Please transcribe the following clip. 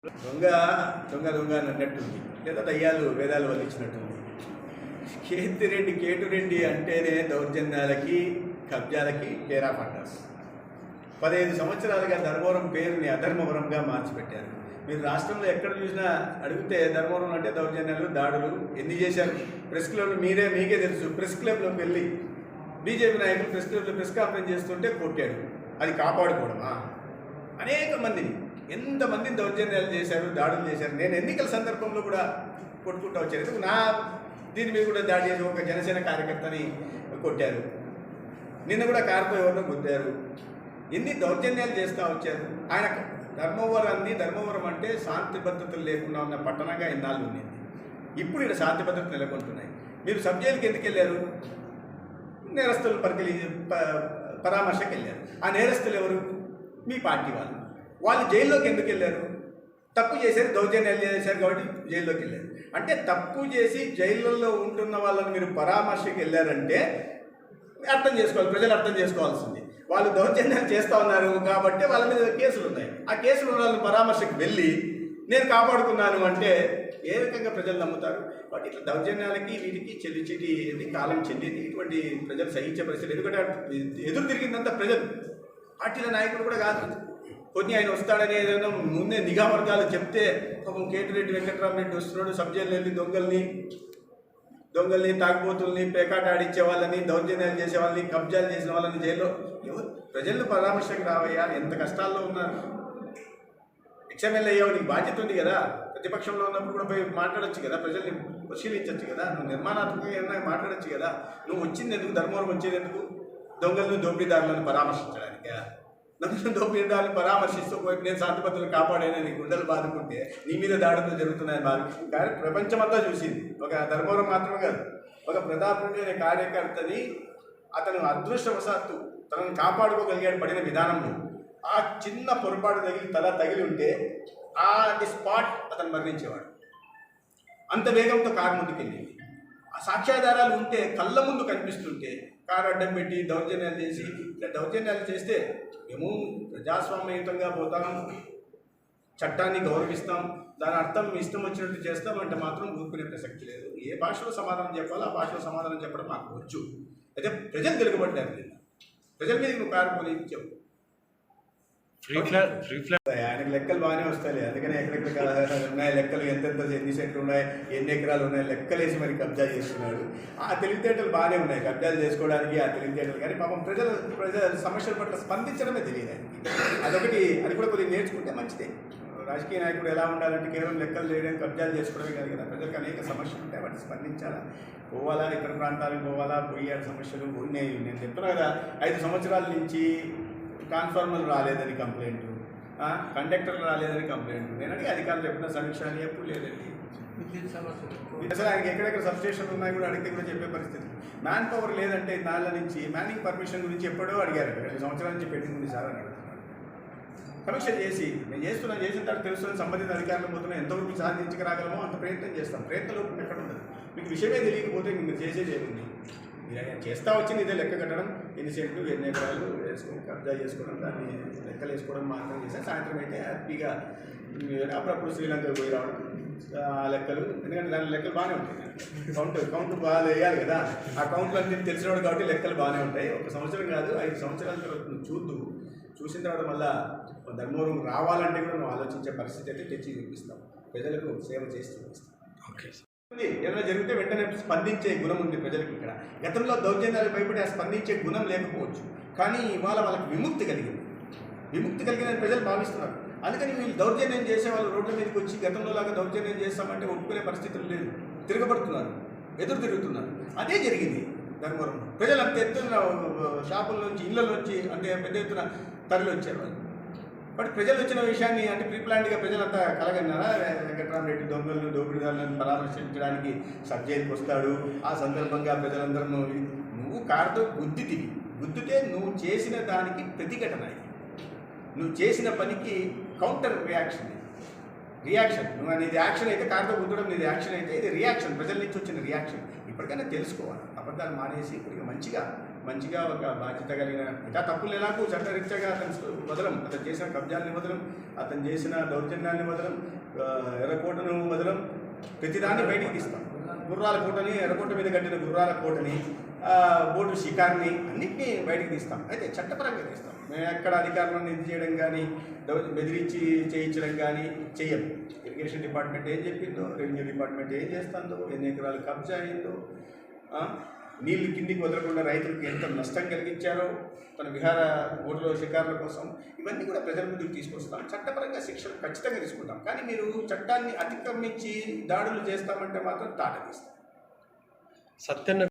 దొంగ దొంగ దొంగ అని అన్నట్టుంది, లేదా దయ్యాలు వేదాలు వల్లించినట్టుంది. కేటురెడ్డి అంటేనే దౌర్జన్యాలకి కబ్జాలకి కేర్ ఆఫ్ అడ్రస్. 15 సంవత్సరాలుగా ధర్మవరం పేరుని అధర్మవరంగా మార్చిపెట్టారు. మీరు రాష్ట్రంలో ఎక్కడ చూసినా అడిగితే ధర్మవరం అంటే దౌర్జన్యాలు, దాడులు ఎన్ని చేశారు. ప్రెస్ క్లబ్లు మీకే తెలుసు. ప్రెస్ క్లబ్లోకి వెళ్ళి బీజేపీ నాయకులు ప్రెస్ క్లబ్లో ప్రెస్ కాన్ఫరెన్స్ చేస్తుంటే కొట్టాడు. అది కాపాడుకోవడమా? అనేక మందిని, ఎంతమందిని దౌర్జన్యాలు చేశారు, దాడులు చేశారు. నేను ఎన్నికల సందర్భంలో కూడా కొట్టుకుంటూ వచ్చాను. ఎందుకు నా దీని మీద కూడా దాడి చేసి ఒక జనసేన కార్యకర్తని కొట్టారు. నిన్న కూడా కారుతో ఎవరినో గుద్దారు. ఎన్ని దౌర్జన్యాలు చేస్తూ వచ్చారు. ఆయన ధర్మవరం అంటే శాంతి భద్రతలు లేకుండా ఉన్న పట్టణంగా ఇన్నాళ్ళు ఉండేది. ఇప్పుడు ఇక్కడ శాంతి భద్రతలు నెలకొంటున్నాయి. మీరు సబ్ జైలుకి ఎందుకు వెళ్ళారు? నేరస్తులు పరామర్శకు వెళ్ళారు. ఆ నేరస్తులు ఎవరు? మీ పార్టీ వాళ్ళు జైల్లోకి ఎందుకు వెళ్ళారు? తప్పు చేశారు, దౌర్జన్యాలు చేశారు కాబట్టి జైల్లోకి వెళ్ళారు. అంటే తప్పు చేసి జైళ్ళల్లో ఉంటున్న వాళ్ళని మీరు పరామర్శకు వెళ్ళారంటే అర్థం చేసుకోవాలి, ప్రజలు అర్థం చేసుకోవాల్సింది. వాళ్ళు దౌర్జన్యాలు చేస్తూ ఉన్నారు కాబట్టి వాళ్ళ మీద కేసులు ఉన్నాయి. ఆ కేసులు ఉన్న వాళ్ళని పరామర్శకు వెళ్ళి నేను కాపాడుకున్నాను అంటే ఏ రకంగా ప్రజలు నమ్ముతారు? కాబట్టి ఇట్లా దౌర్జన్యాలకి వీటికి చెల్లి కాలం చెల్లింది. ఇటువంటి ప్రజలు సహించే పరిస్థితి. ఎందుకంటే ఎదురు తిరిగిందంతా ప్రజలు, పార్టీల నాయకులు కూడా కాదు. కొన్ని ఆయన వస్తాడని ఏదైనా ముందే నిఘా వర్గాలు చెప్తే పాపం కేటిరెడ్డి వెంకటరామరెడ్డి వస్తున్నాడు, సబ్ జైలు వెళ్ళి దొంగల్ని తాగుబోతుల్ని పేకాట ఆడించే వాళ్ళని, దౌర్జన్యాలు చేసే వాళ్ళని, కబ్జాలు చేసిన వాళ్ళని జైల్లో ప్రజలను పరామర్శకు రావయ్యా. ఎంత కష్టాల్లో ఉన్నారు. ఎక్స్ఎమ్మెల్యే అయ్యావు, నీకు బాధ్యత ఉంది కదా. ప్రతిపక్షంలో ఉన్నప్పుడు కూడా పోయి మాట్లాడొచ్చు కదా, ప్రజల్ని పరిశీలించవచ్చు కదా, నువ్వు నిర్మాణాత్మకంగా ఏమైనా మాట్లాడచ్చు కదా. నువ్వు వచ్చింది ఎందుకు? ధర్మవరం వచ్చేది ఎందుకు? దొంగలను దోపిడీదారులను పరామర్శించడానికే. దొంగలను దోపిడీదారులను పరామర్శిస్తూ పోయి నేను శాంతిభద్రతలు కాపాడేనని నీ గుండెలు బాదుకుంటే నీ మీద దాడులు జరుగుతున్నాయని బాధ. కానీ ప్రపంచమంతా చూసింది. ఒక ధర్మవరం మాత్రమే కాదు, ఒక ప్రతాప్ రెడ్డి అనే కార్యకర్తని అతను అదృష్టవశాత్తు తనను కాపాడుకోగలిగాడు పడిన విధానంలో. ఆ చిన్న పొరపాటు తల తగిలి ఉంటే ఆ స్పాట్ అతను మరణించేవాడు. అంత వేగంతో కారు ముందుకెళ్ళింది. ఆ సాక్ష్యాధారాలు ఉంటే, కళ్ళ ముందు కనిపిస్తుంటే కారు అడ్డం పెట్టి దౌర్జన్యాలు చేసి, ఇట్లా దౌర్జన్యాలు చేస్తే మేము ప్రజాస్వామ్యయుతంగా పోతాం, చట్టాన్ని గౌరవిస్తాం, దాని అర్థం ఇష్టం వచ్చినట్టు చేస్తామంటే మాత్రం ఊరుకునే ప్రసక్తి లేదు. ఏ భాషలో సమాధానం చెప్పాలో ఆ భాషలో సమాధానం చెప్పడం మాకు వచ్చు. అయితే ప్రజలు తిరగబడ్డారు. ప్రజల మీద నువ్వు కారు పోలించావు. ఆయనకు లెక్కలు బాగానే వస్తాయి. అందుకనే ఎక్కడెక్కడ ఉన్నాయి లెక్కలు, ఎన్ని సెంట్లు ఉన్నాయి, ఎన్ని ఎకరాలు ఉన్నాయి లెక్కలేసి మరి కబ్జా చేస్తున్నాడు. ఆ తెలివితేటలు బాగానే ఉన్నాయి కబ్జాలు చేసుకోవడానికి, ఆ తెలివితేటలు. కానీ పాపం ప్రజల సమస్యల పట్ల స్పందించడమే తెలియదు ఆయనకి. అదొకటి, అది కూడా కొద్దిగా నేర్చుకుంటే మంచిదే. రాజకీయ నాయకుడు ఎలా ఉండాలంటే కేవలం లెక్కలు చేయడం, కబ్జాలు చేసుకోవడమే కాదు కదా. ప్రజలకు అనేక సమస్యలు ఉంటాయి, వాటిని స్పందించాలా. పోవాలా, ఇతర ప్రాంతాలకు పోవాలా, పోయాడు సమస్యలు ఉన్నాయి. నేను చెప్తున్నా కదా, 5 సంవత్సరాల నుంచి ట్రాన్స్ఫార్మర్లు రాలేదని కంప్లైంట్, కండక్టర్లు రాలేదని కంప్లైంట్. నేను అడిగి అధికారులు చెప్పిన సమీక్ష అని ఎప్పుడు లేదండి. అసలు ఆయనకి ఎక్కడెక్కడ సబ్స్టేషన్లు ఉన్నాయి కూడా అడిగితే కూడా చెప్పే పరిస్థితి. మ్యాన్ పవర్ లేదంటే నాళ్ళ నుంచి మ్యానింగ్ పర్మిషన్ గురించి ఎప్పుడో అడిగారు. 2 సంవత్సరాల నుంచి పెండింగ్ ఉంది సార్ అని అడుగుతున్నాడు. సమీక్ష చేసి నేను చేసిన తర్వాత తెలుస్తున్న సంబంధిత అధికారులు పోతున్నా ఎంతవరకు సాధించగలమో అంత ప్రయత్నం చేస్తాం. ప్రయత్నంలో ఎక్కడ ఉండదు. మీకు విషయమే తెలియకపోతే మీరు చేసేది ఏముంది? మీరు చేస్తా వచ్చింది ఇదే లెక్క కట్టడం, ఎన్ని సెంట్లు, ఎన్ని ఎకరాలు వేసుకొని కబ్జా చేసుకోవడం, దాన్ని లెక్కలు వేసుకోవడం మాత్రం చేశారు. సాయంత్రం అయితే హ్యాపీగా అప్పుడప్పుడు శ్రీలంకకు పోయి రావడం, ఆ లెక్కలు. ఎందుకంటే దాని లెక్కలు బాగానే ఉంటాయి. కౌంట్ బాగా వేయాలి కదా. ఆ కౌంట్లు అన్ని తెలిసినవాడు కాబట్టి లెక్కలు బాగానే ఉంటాయి. 1 సంవత్సరం కాదు, 5 సంవత్సరాల తర్వాత నువ్వు చూసిన తర్వాత మళ్ళీ ధర్మవరం రావాలంటే కూడా నువ్వు ఆలోచించే పరిస్థితి అయితే తెచ్చి చూపిస్తాం. ప్రజలకు సేవ చేసి చూపిస్తాం. ఓకే, ఏమైనా జరిగితే వెంటనే స్పందించే గుణం ఉంది ప్రజలకు. ఇక్కడ గతంలో దౌర్జన్యాలు భయపడి ఆ స్పందించే గుణం లేకపోవచ్చు, కానీ ఇవాళ వాళ్ళకి విముక్తి కలిగిందని ప్రజలు భావిస్తున్నారు. అందుకని వీళ్ళు దౌర్జన్యం చేసే వాళ్ళు రోడ్ల మీదకి వచ్చి గతంలో లాగా దౌర్జన్యం చేస్తామంటే ఒప్పుకునే పరిస్థితులు లేదు. తిరగబడుతున్నారు, ఎదురు తిరుగుతున్నారు. అదే జరిగింది ధర్మవరంలో. ప్రజలు అంత ఎత్తున షాపుల నుంచి, ఇళ్ల నుంచి అంటే పెద్ద ఎత్తున తరలి వచ్చారు వాళ్ళు. బట్ ప్రజలు వచ్చిన విషయాన్ని అంటే ప్రీప్లాన్డ్గా ప్రజలంతా కలగన్నారా? వెంకటరామరెడ్డి దొంగలను దోపిడీదారులను పరామర్శించడానికి సబ్ జైలుకి వస్తాడు. ఆ సందర్భంగా ప్రజలందరూ నువ్వు కారుతో గుద్దితే నువ్వు చేసిన దానికి ప్రతిఘటన, నువ్వు చేసిన పనికి కౌంటర్ రియాక్షన్. నువ్వు అనేది యాక్షన్ అయితే, కారుతో గుద్దడం నీది యాక్షన్ అయితే, ఇది రియాక్షన్, ప్రజల నుంచి వచ్చిన రియాక్షన్. ఇప్పటికైనా తెలుసుకోవాలి. అబద్ధాలు మానేసి ఇప్పటికీ మంచిగా మంచిగా ఒక బాధ్యత కలిగిన ఇంకా తప్పులు ఎలాగూ చట్టరీత్యాగా అతను చేసిన కబ్జాలని వదలం, అతను చేసిన దౌర్జన్యాన్ని వదలం, ఎర్రకోటను వదలం, ప్రతిదాన్ని బయటికి తీస్తాం. గుర్రాల కోటని, ఎర్రకోట మీద కట్టిన గుర్రాల కోటని, బోటు షికార్ని అన్నింటినీ బయటికి తీస్తాం. అయితే చట్టపరంగా తీస్తాం. మేము ఎక్కడ అధికారులను ఇది చేయడం కానీ, బెదిరించి చేయించడం కానీ చెయ్యం. ఇరిగేషన్ డిపార్ట్మెంట్ ఏం చెప్పిందో, రెవెన్యూ డిపార్ట్మెంట్ ఏం చేస్తుందో, ఎన్ని ఎకరాలు కబ్జా అయిందో, నీళ్లు కిందికి వదలకుండా రైతులకు ఎంత నష్టం కలిగించారో తన విహార బోటులో షికారుల కోసం, ఇవన్నీ కూడా ప్రజల ముందుకు తీసుకొస్తాం. చట్టపరంగా శిక్షలు ఖచ్చితంగా తీసుకుంటాం. కానీ మీరు చట్టాన్ని అతిక్రమించి దాడులు చేస్తామంటే మాత్రం తాట తీస్తాం. సత్యన్న